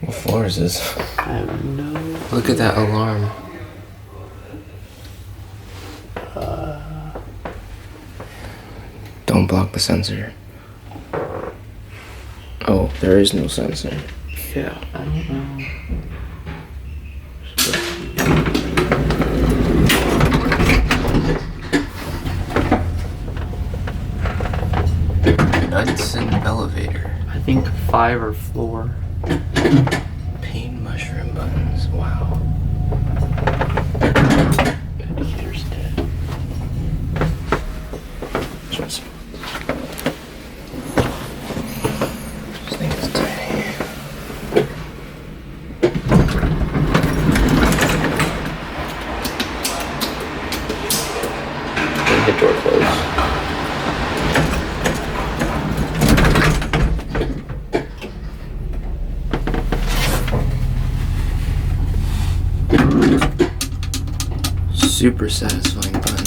What floor is this? I have no. Look at that alarm. Don't block the sensor. Oh, there is no sensor. Yeah, I don't know. Knudson elevator. I think 5 or floor. Payne mushroom buttons. Wow. Indicator's dead. Just think it's tiny. The door closed. Super satisfying button.